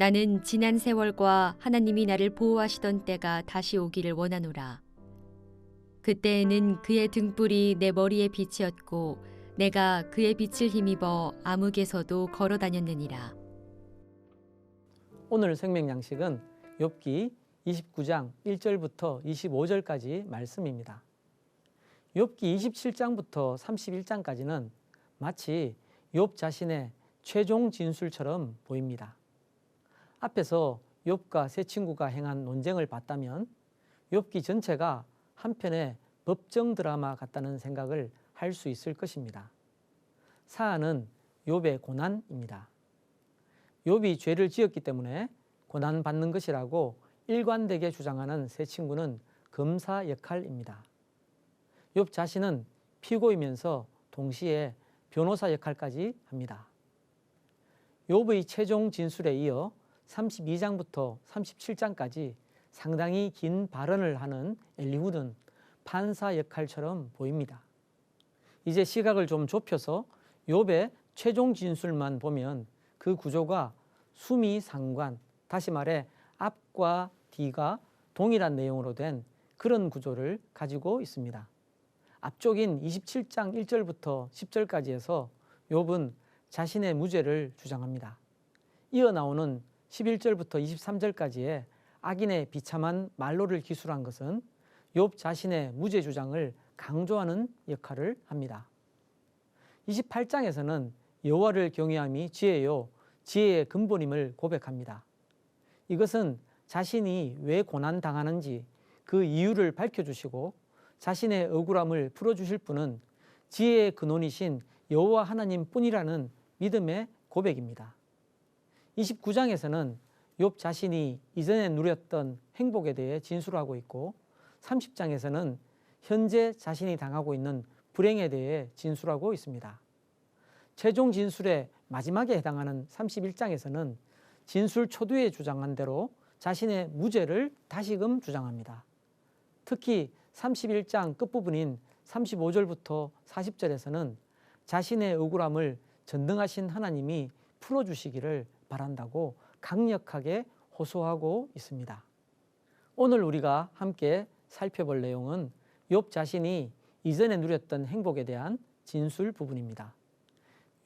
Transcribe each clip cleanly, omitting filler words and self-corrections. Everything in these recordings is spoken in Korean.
나는 지난 세월과 하나님이 나를 보호하시던 때가 다시 오기를 원하노라. 그때에는 그의 등불이 내 머리에 빛이었고 내가 그의 빛을 힘입어 암흑에서도 걸어 다녔느니라. 오늘 생명 양식은 욥기 29장 1절부터 25절까지 말씀입니다. 욥기 27장부터 31장까지는 마치 욥 자신의 최종 진술처럼 보입니다. 앞에서 욥과 세 친구가 행한 논쟁을 봤다면 욥기 전체가 한편의 법정 드라마 같다는 생각을 할 수 있을 것입니다. 사안은 욥의 고난입니다. 욥이 죄를 지었기 때문에 고난받는 것이라고 일관되게 주장하는 세 친구는 검사 역할입니다. 욥 자신은 피고이면서 동시에 변호사 역할까지 합니다. 욥의 최종 진술에 이어 32장부터 37장까지 상당히 긴 발언을 하는 엘리후는 판사 역할처럼 보입니다. 이제 시각을 좀 좁혀서 욥의 최종 진술만 보면 그 구조가 수미상관, 다시 말해 앞과 뒤가 동일한 내용으로 된 그런 구조를 가지고 있습니다. 앞쪽인 27장 1절부터 10절까지 해서 욥은 자신의 무죄를 주장합니다. 이어 나오는 11절부터 23절까지의 악인의 비참한 말로를 기술한 것은 욥 자신의 무죄 주장을 강조하는 역할을 합니다. 28장에서는 여호와를 경외함이 지혜요 지혜의 근본임을 고백합니다. 이것은 자신이 왜 고난당하는지 그 이유를 밝혀주시고 자신의 억울함을 풀어주실 분은 지혜의 근원이신 여호와 하나님 뿐이라는 믿음의 고백입니다. 29장에서는 욥 자신이 이전에 누렸던 행복에 대해 진술하고 있고 30장에서는 현재 자신이 당하고 있는 불행에 대해 진술하고 있습니다. 최종 진술의 마지막에 해당하는 31장에서는 진술 초두에 주장한 대로 자신의 무죄를 다시금 주장합니다. 특히 31장 끝부분인 35절부터 40절에서는 자신의 억울함을 전능하신 하나님이 풀어주시기를 바란다고 강력하게 호소하고 있습니다. 오늘 우리가 함께 살펴볼 내용은 욥 자신이 이전에 누렸던 행복에 대한 진술 부분입니다.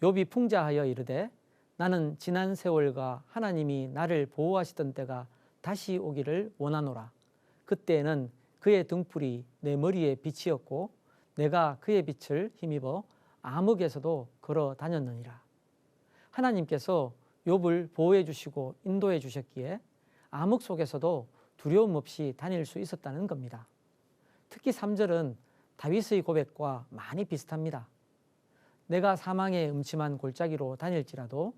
욥이 풍자하여 이르되 나는 지난 세월과 하나님이 나를 보호하시던 때가 다시 오기를 원하노라. 그때에는 그의 등불이 내 머리에 빛이었고 내가 그의 빛을 힘입어 암흑에서도 걸어 다녔느니라. 하나님께서 욥을 보호해 주시고 인도해 주셨기에 암흑 속에서도 두려움 없이 다닐 수 있었다는 겁니다. 특히 3절은 다윗의 고백과 많이 비슷합니다. 내가 사망의 음침한 골짜기로 다닐지라도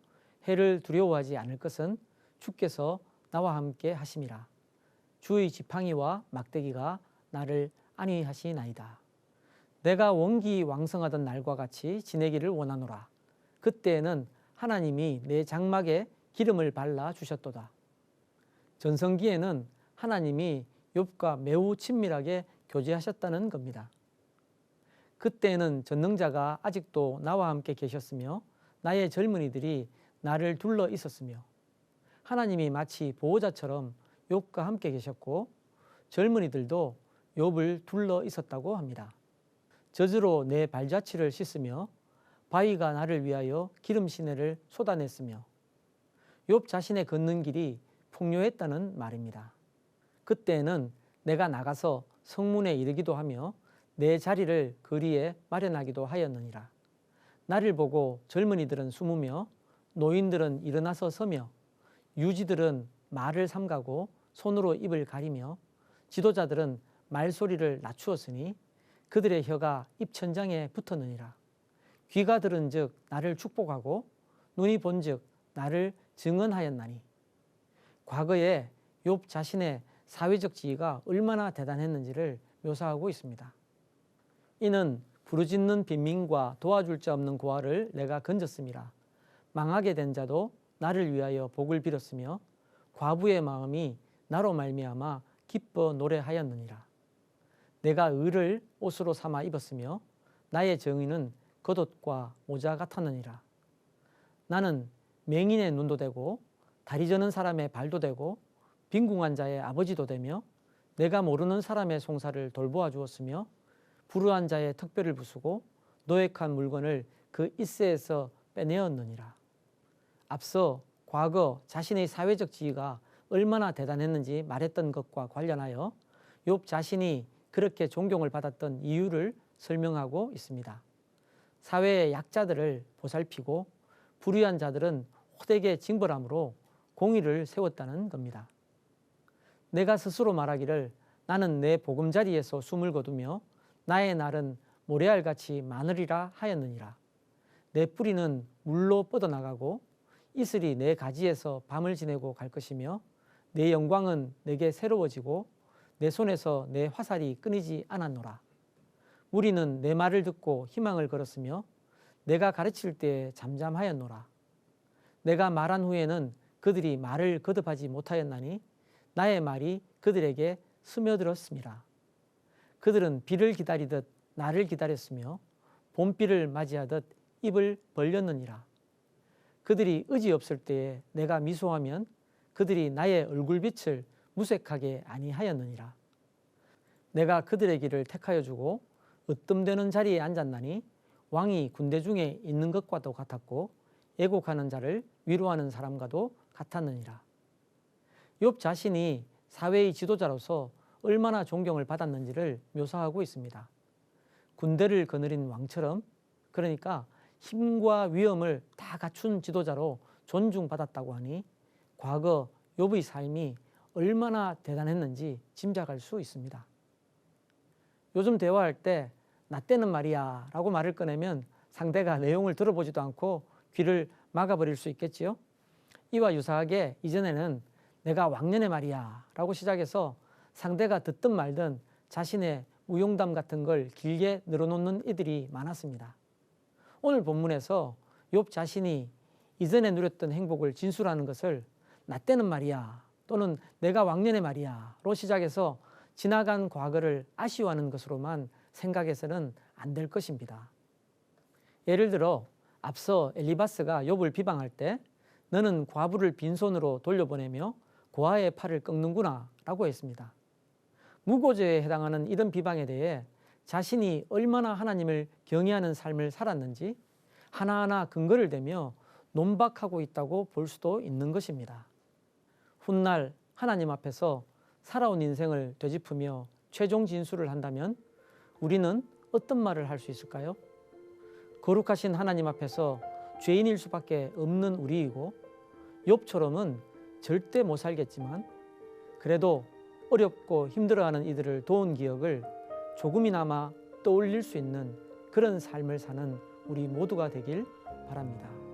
해를 두려워하지 않을 것은 주께서 나와 함께 하심이라. 주의 지팡이와 막대기가 나를 안위하시나이다. 내가 원기 왕성하던 날과 같이 지내기를 원하노라. 그때에는 하나님이 내 장막에 기름을 발라 주셨도다. 전성기에는 하나님이 욥과 매우 친밀하게 교제하셨다는 겁니다. 그때에는 전능자가 아직도 나와 함께 계셨으며 나의 젊은이들이 나를 둘러 있었으며 하나님이 마치 보호자처럼 욥과 함께 계셨고 젊은이들도 욥을 둘러 있었다고 합니다. 젖으로 내 발자취를 씻으며 바위가 나를 위하여 기름 시내를 쏟아냈으며 욥 자신의 걷는 길이 풍요했다는 말입니다. 그때에는 내가 나가서 성문에 이르기도 하며 내 자리를 거리에 마련하기도 하였느니라. 나를 보고 젊은이들은 숨으며 노인들은 일어나서 서며 유지들은 말을 삼가고 손으로 입을 가리며 지도자들은 말소리를 낮추었으니 그들의 혀가 입천장에 붙었느니라. 귀가 들은 즉 나를 축복하고 눈이 본 즉 나를 증언하였나니. 과거에 욥 자신의 사회적 지위가 얼마나 대단했는지를 묘사하고 있습니다. 이는 부르짖는 빈민과 도와줄 자 없는 고아를 내가 건졌음이라. 망하게 된 자도 나를 위하여 복을 빌었으며 과부의 마음이 나로 말미암아 기뻐 노래하였느니라. 내가 의를 옷으로 삼아 입었으며 나의 정의는 겉옷과 모자 같았느니라. 나는 맹인의 눈도 되고 다리 저는 사람의 발도 되고 빈궁한 자의 아버지도 되며 내가 모르는 사람의 송사를 돌보아 주었으며 불우한 자의 특별을 부수고 노획한 물건을 그 이새에서 빼내었느니라. 앞서 과거 자신의 사회적 지위가 얼마나 대단했는지 말했던 것과 관련하여 욥 자신이 그렇게 존경을 받았던 이유를 설명하고 있습니다. 사회의 약자들을 보살피고 불의한 자들은 호되게 징벌함으로 공의를 세웠다는 겁니다. 내가 스스로 말하기를 나는 내 보금자리에서 숨을 거두며 나의 날은 모래알같이 많으리라 하였느니라. 내 뿌리는 물로 뻗어나가고 이슬이 내 가지에서 밤을 지내고 갈 것이며 내 영광은 내게 새로워지고 내 손에서 내 화살이 끊이지 않았노라. 무리는 내 말을 듣고 희망을 걸었으며 내가 가르칠 때에 잠잠하였노라. 내가 말한 후에는 그들이 말을 거듭하지 못하였나니 나의 말이 그들에게 스며들었습니다. 그들은 비를 기다리듯 나를 기다렸으며 봄비를 맞이하듯 입을 벌렸느니라. 그들이 의지 없을 때에 내가 미소하면 그들이 나의 얼굴빛을 무색하게 아니하였느니라. 내가 그들의 길을 택하여 주고 으뜸되는 자리에 앉았나니 왕이 군대 중에 있는 것과도 같았고 애곡하는 자를 위로하는 사람과도 같았느니라. 욥 자신이 사회의 지도자로서 얼마나 존경을 받았는지를 묘사하고 있습니다. 군대를 거느린 왕처럼, 그러니까 힘과 위엄을 다 갖춘 지도자로 존중받았다고 하니 과거 욥의 삶이 얼마나 대단했는지 짐작할 수 있습니다. 요즘 대화할 때 나 때는 말이야 라고 말을 꺼내면 상대가 내용을 들어보지도 않고 귀를 막아버릴 수 있겠지요. 이와 유사하게 이전에는 내가 왕년에 말이야 라고 시작해서 상대가 듣든 말든 자신의 무용담 같은 걸 길게 늘어놓는 이들이 많았습니다. 오늘 본문에서 욥 자신이 이전에 누렸던 행복을 진술하는 것을 나 때는 말이야 또는 내가 왕년에 말이야로 시작해서 지나간 과거를 아쉬워하는 것으로만 생각해서는 안 될 것입니다. 예를 들어 앞서 엘리바스가 욥을 비방할 때 너는 과부를 빈손으로 돌려보내며 고아의 팔을 꺾는구나 라고 했습니다. 무고죄에 해당하는 이런 비방에 대해 자신이 얼마나 하나님을 경외하는 삶을 살았는지 하나하나 근거를 대며 논박하고 있다고 볼 수도 있는 것입니다. 훗날 하나님 앞에서 살아온 인생을 되짚으며 최종 진술을 한다면 우리는 어떤 말을 할 수 있을까요? 거룩하신 하나님 앞에서 죄인일 수밖에 없는 우리이고 욥처럼은 절대 못 살겠지만 그래도 어렵고 힘들어하는 이들을 도운 기억을 조금이나마 떠올릴 수 있는 그런 삶을 사는 우리 모두가 되길 바랍니다.